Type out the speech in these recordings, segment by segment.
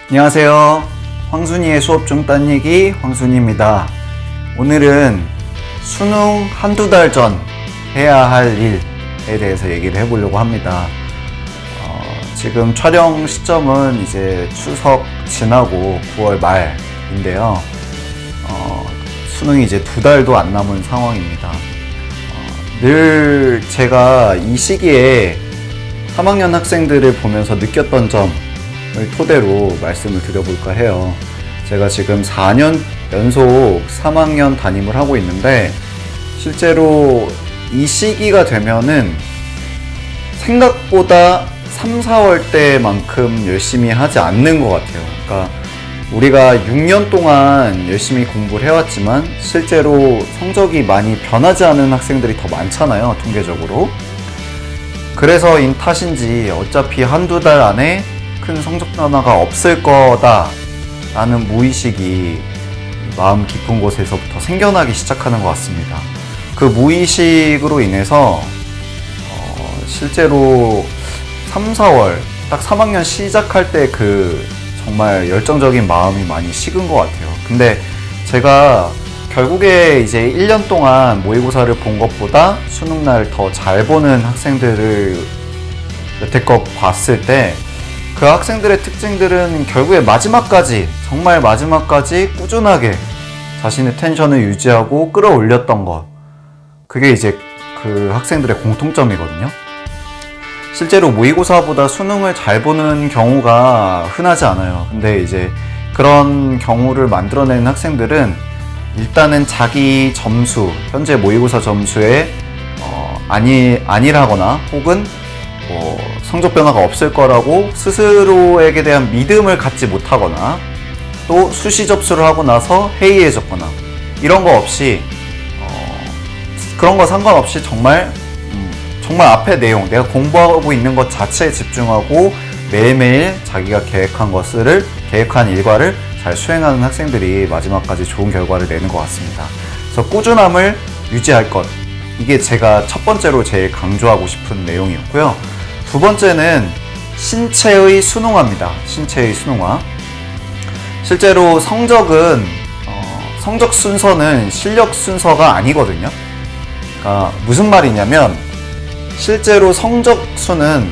안녕하세요. 황순이의 수업 중 딴 얘기 황순이입니다. 오늘은 수능 한두 달 전 해야 할 일에 대해서 얘기를 해보려고 합니다. 지금 촬영 시점은 이제 추석 지나고 9월 말인데요. 수능이 이제 2달도 안 남은 상황입니다. 늘 제가 이 시기에 3학년 학생들을 보면서 느꼈던 점을 토대로 말씀을 드려볼까 해요. 제가 지금 4년 연속 3학년 담임을 하고 있는데 실제로 이 시기가 되면은 생각보다 3, 4월 때만큼 열심히 하지 않는 것 같아요. 그러니까 우리가 6년 동안 열심히 공부를 해왔지만 실제로 성적이 많이 변하지 않은 학생들이 더 많잖아요, 통계적으로. 그래서인 탓인지 어차피 한두 달 안에 큰 성적 변화가 없을 거다 라는 무의식이 마음 깊은 곳에서부터 생겨나기 시작하는 것 같습니다. 그 무의식으로 인해서 실제로 3, 4월 딱 3학년 시작할 때 정말 열정적인 마음이 많이 식은 것 같아요. 근데 제가 결국에 이제 1년 동안 모의고사를 본 것보다 수능날 더 잘 보는 학생들을 여태껏 봤을 때 그 학생들의 특징들은 결국에 마지막까지, 정말 마지막까지 꾸준하게 자신의 텐션을 유지하고 끌어올렸던 것. 그게 이제 그 학생들의 공통점이거든요. 실제로 모의고사보다 수능을 잘 보는 경우가 흔하지 않아요. 근데 이제 그런 경우를 만들어내는 학생들은 일단은 자기 점수, 현재 모의고사 점수에 아니라거나 혹은 성적 변화가 없을 거라고 스스로에게 대한 믿음을 갖지 못하거나 또 수시 접수를 하고 나서 해이해졌거나 이런 거 없이 그런 거 상관없이 정말 앞에 내용, 내가 공부하고 있는 것 자체에 집중하고 매일매일 자기가 계획한 일과를 잘 수행하는 학생들이 마지막까지 좋은 결과를 내는 것 같습니다. 그래서 꾸준함을 유지할 것, 이게 제가 첫 번째로 제일 강조하고 싶은 내용이었고요. 두 번째는 신체의 순응화입니다. 신체의 순응화. 실제로 성적 순서는 실력 순서가 아니거든요. 그러니까 무슨 말이냐면 실제로 성적수는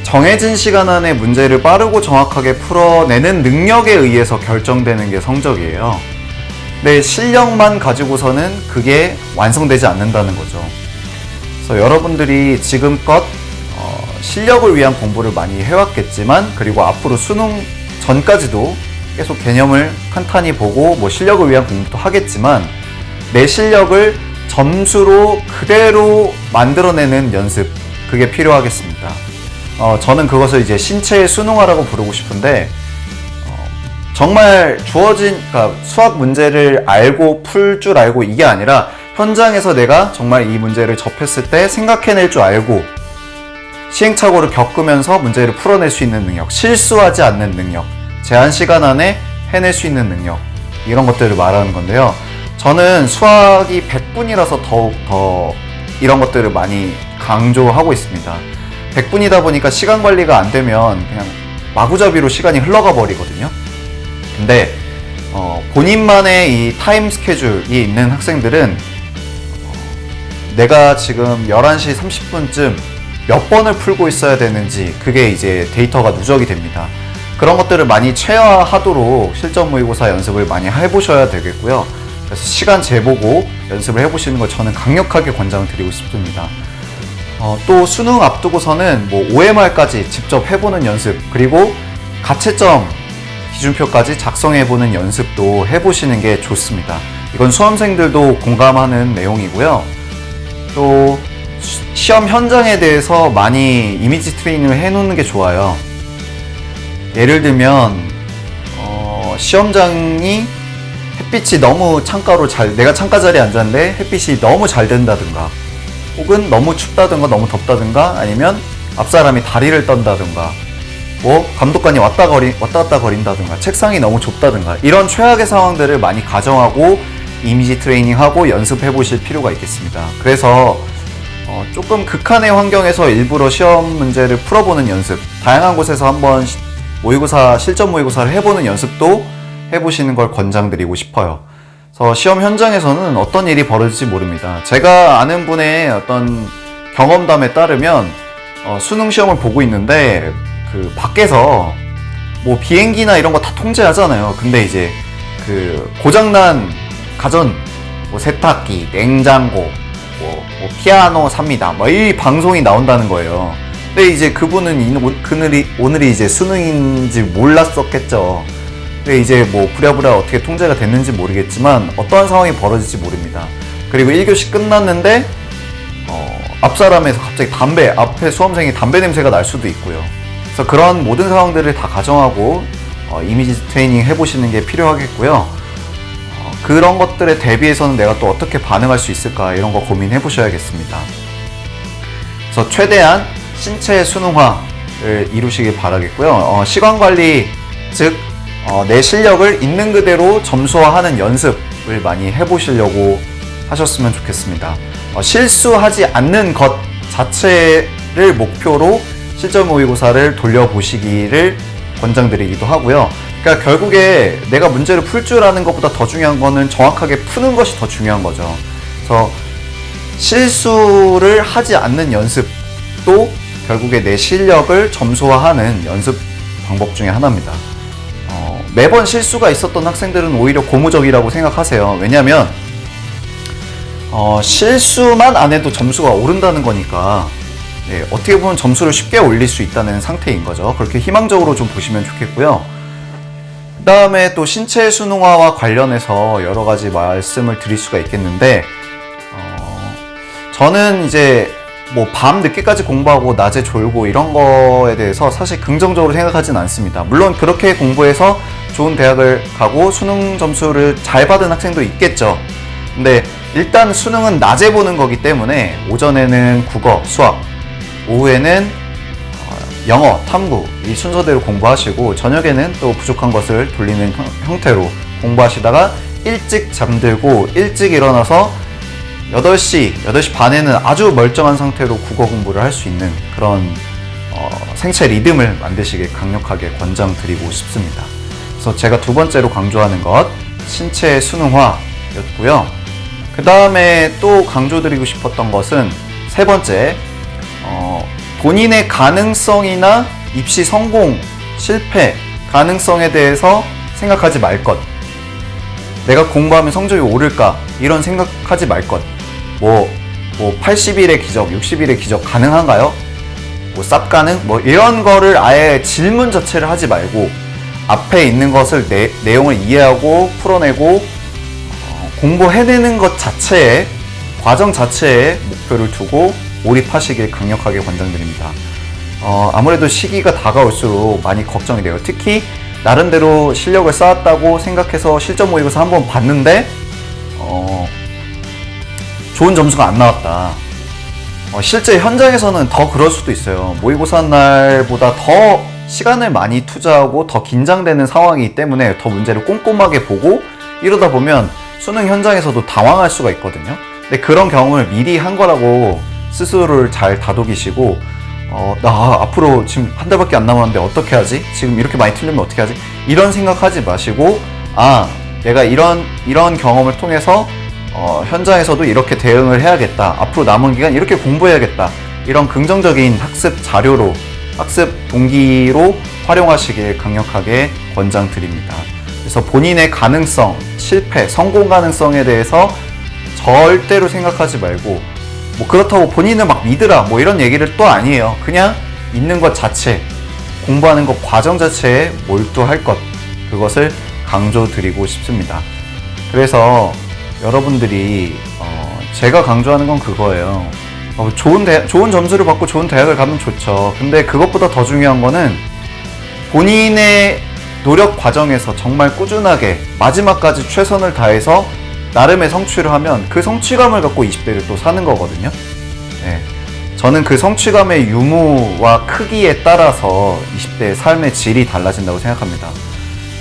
정해진 시간 안에 문제를 빠르고 정확하게 풀어내는 능력에 의해서 결정되는 게 성적이에요. 근데 실력만 가지고서는 그게 완성되지 않는다는 거죠. 그래서 여러분들이 지금껏 실력을 위한 공부를 많이 해왔겠지만, 그리고 앞으로 수능 전까지도 계속 개념을 탄탄히 보고 실력을 위한 공부도 하겠지만 내 실력을 점수로 그대로 만들어내는 연습, 그게 필요하겠습니다. 저는 그것을 이제 신체의 순응화라고 부르고 싶은데 정말 주어진 수학 문제를 알고 풀 줄 알고 이게 아니라 현장에서 내가 정말 이 문제를 접했을 때 생각해낼 줄 알고 시행착오를 겪으면서 문제를 풀어낼 수 있는 능력, 실수하지 않는 능력, 제한 시간 안에 해낼 수 있는 능력, 이런 것들을 말하는 건데요. 저는 수학이 100분이라서 더욱 더 이런 것들을 많이 강조하고 있습니다. 100분이다 보니까 시간 관리가 안 되면 그냥 마구잡이로 시간이 흘러가 버리거든요. 근데 본인만의 이 타임 스케줄이 있는 학생들은 내가 지금 11시 30분쯤 몇 번을 풀고 있어야 되는지 그게 이제 데이터가 누적이 됩니다. 그런 것들을 많이 체화하도록 실전 모의고사 연습을 많이 해보셔야 되겠고요. 그래서 시간 재보고 연습을 해보시는 걸 저는 강력하게 권장을 드리고 싶습니다. 또 수능 앞두고서는 OMR까지 직접 해보는 연습, 그리고 가채점 기준표까지 작성해보는 연습도 해보시는 게 좋습니다. 이건 수험생들도 공감하는 내용이고요. 또 시험 현장에 대해서 많이 이미지 트레이닝을 해놓는 게 좋아요. 예를 들면 시험장이 햇빛이 너무 내가 창가 자리에 앉았는데 햇빛이 너무 잘 된다든가, 혹은 너무 춥다든가 너무 덥다든가, 아니면 앞사람이 다리를 떤다든가, 감독관이 왔다 갔다 거린다든가, 책상이 너무 좁다든가, 이런 최악의 상황들을 많이 가정하고 이미지 트레이닝하고 연습해 보실 필요가 있겠습니다. 그래서 조금 극한의 환경에서 일부러 시험 문제를 풀어보는 연습, 다양한 곳에서 한번 모의고사, 실전 모의고사를 해보는 연습도 해보시는 걸 권장드리고 싶어요. 그래서 시험 현장에서는 어떤 일이 벌어질지 모릅니다. 제가 아는 분의 어떤 경험담에 따르면 수능 시험을 보고 있는데 그 밖에서 뭐 비행기나 이런 거 다 통제하잖아요. 근데 이제 그 고장난 가전, 뭐 세탁기, 냉장고, 뭐 피아노 삽니다. 뭐 이 방송이 나온다는 거예요. 근데 이제 그분은 오늘이 이제 수능인지 몰랐었겠죠. 근데 이제 뭐 부랴부랴 어떻게 통제가 됐는지 모르겠지만 어떠한 상황이 벌어질지 모릅니다. 그리고 1교시 끝났는데 앞 사람에서 갑자기 앞에 수험생이 담배 냄새가 날 수도 있고요. 그래서 그런 모든 상황들을 다 가정하고 이미지 트레이닝 해보시는 게 필요하겠고요. 그런 것들에 대비해서는 내가 또 어떻게 반응할 수 있을까 이런 거 고민해 보셔야겠습니다. 그래서 최대한 신체 순응화를 이루시길 바라겠고요. 시간 관리, 즉 내 실력을 있는 그대로 점수화하는 연습을 많이 해보시려고 하셨으면 좋겠습니다. 실수하지 않는 것 자체를 목표로 실전 모의고사를 돌려보시기를 권장드리기도 하고요. 그러니까 결국에 내가 문제를 풀 줄 아는 것보다 더 중요한 거는 정확하게 푸는 것이 더 중요한 거죠. 그래서 실수를 하지 않는 연습도 결국에 내 실력을 점수화하는 연습 방법 중에 하나입니다. 매번 실수가 있었던 학생들은 오히려 고무적이라고 생각하세요. 왜냐하면 실수만 안 해도 점수가 오른다는 거니까 어떻게 보면 점수를 쉽게 올릴 수 있다는 상태인 거죠. 그렇게 희망적으로 좀 보시면 좋겠고요. 그 다음에 또 신체 순응화와 관련해서 여러 가지 말씀을 드릴 수가 있겠는데 저는 이제 뭐 밤 늦게까지 공부하고 낮에 졸고 이런 거에 대해서 사실 긍정적으로 생각하진 않습니다. 물론 그렇게 공부해서 좋은 대학을 가고 수능 점수를 잘 받은 학생도 있겠죠. 근데 일단 수능은 낮에 보는 거기 때문에 오전에는 국어, 수학, 오후에는 영어, 탐구 이 순서대로 공부하시고 저녁에는 또 부족한 것을 돌리는 형태로 공부하시다가 일찍 잠들고 일찍 일어나서 8시 반에는 아주 멀쩡한 상태로 국어 공부를 할 수 있는 그런 생체 리듬을 만드시길 강력하게 권장드리고 싶습니다. 그래서 제가 두 번째로 강조하는 것 신체 순응화였고요. 그 다음에 또 강조드리고 싶었던 것은 세 번째 본인의 가능성이나 입시 성공, 실패 가능성에 대해서 생각하지 말 것. 내가 공부하면 성적이 오를까 이런 생각하지 말 것. 뭐 80일의 기적, 60일의 기적 가능한가요? 뭐 쌉 가능? 뭐 이런 거를 아예 질문 자체를 하지 말고 앞에 있는 것을 내용을 이해하고 풀어내고 공부해내는 것 자체에 과정 자체에 목표를 두고 몰입하시길 강력하게 권장드립니다. 아무래도 시기가 다가올수록 많이 걱정이 돼요. 특히 나름대로 실력을 쌓았다고 생각해서 실전 모의고사 한번 봤는데 좋은 점수가 안 나왔다. 실제 현장에서는 더 그럴 수도 있어요. 모의고사 날보다 더 시간을 많이 투자하고 더 긴장되는 상황이기 때문에 더 문제를 꼼꼼하게 보고 이러다 보면 수능 현장에서도 당황할 수가 있거든요. 근데 그런 경험을 미리 한 거라고 스스로를 잘 다독이시고 나 앞으로 지금 한 달밖에 안 남았는데 어떻게 하지? 지금 이렇게 많이 틀리면 어떻게 하지? 이런 생각하지 마시고 내가 이런 경험을 통해서 현장에서도 이렇게 대응을 해야겠다. 앞으로 남은 기간 이렇게 공부해야겠다. 이런 긍정적인 학습 자료로 학습 동기로 활용하시길 강력하게 권장드립니다. 그래서 본인의 가능성, 실패, 성공 가능성에 대해서 절대로 생각하지 말고 뭐 그렇다고 본인을 막 믿으라 뭐 이런 얘기를 또 아니에요. 그냥 있는 것 자체, 공부하는 것 과정 자체에 몰두할 것, 그것을 강조드리고 싶습니다. 그래서 여러분들이 제가 강조하는 건 그거예요. 좋은 점수를 받고 좋은 대학을 가면 좋죠. 근데 그것보다 더 중요한 거는 본인의 노력 과정에서 정말 꾸준하게 마지막까지 최선을 다해서 나름의 성취를 하면 그 성취감을 갖고 20대를 또 사는 거거든요. 네. 저는 그 성취감의 유무와 크기에 따라서 20대의 삶의 질이 달라진다고 생각합니다.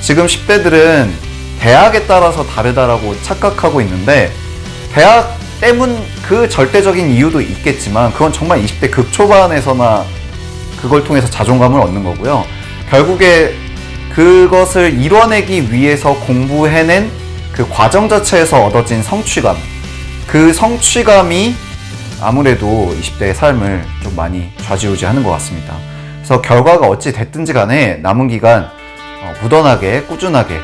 지금 10대들은 대학에 따라서 다르다라고 착각하고 있는데 대학 때문 그 절대적인 이유도 있겠지만 그건 정말 20대 극초반에서나 그걸 통해서 자존감을 얻는 거고요. 결국에 그것을 이뤄내기 위해서 공부해낸 그 과정 자체에서 얻어진 성취감, 그 성취감이 아무래도 20대의 삶을 좀 많이 좌지우지하는 것 같습니다. 그래서 결과가 어찌 됐든지 간에 남은 기간 무던하게 꾸준하게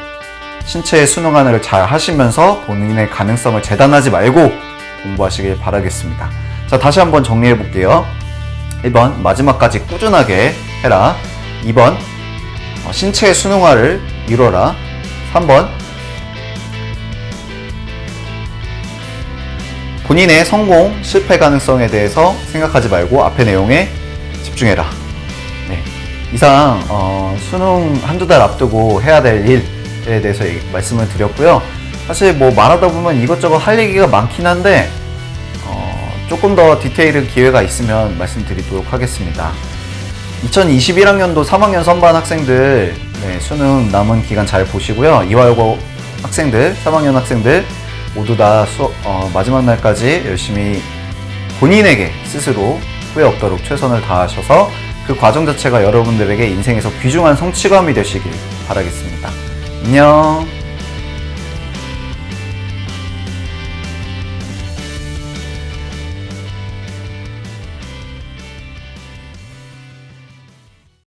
신체의 수능하늘을 잘 하시면서 본인의 가능성을 재단하지 말고 공부하시길 바라겠습니다. 자, 다시 한번 정리해 볼게요. 1번 마지막까지 꾸준하게 해라. 2번 신체의 수능화를 이뤄라. 3번 본인의 성공, 실패 가능성에 대해서 생각하지 말고 앞의 내용에 집중해라. 네. 이상 수능 한두 달 앞두고 해야 될 일에 대해서 말씀을 드렸고요. 사실 뭐 말하다 보면 이것저것 할 얘기가 많긴 한데 조금 더 디테일은 기회가 있으면 말씀드리도록 하겠습니다. 2021학년도 3학년 선반 학생들 수능 남은 기간 잘 보시고요. 이화여고 학생들, 3학년 학생들 모두 다 마지막 날까지 열심히 본인에게 스스로 후회 없도록 최선을 다하셔서 그 과정 자체가 여러분들에게 인생에서 귀중한 성취감이 되시길 바라겠습니다. 안녕.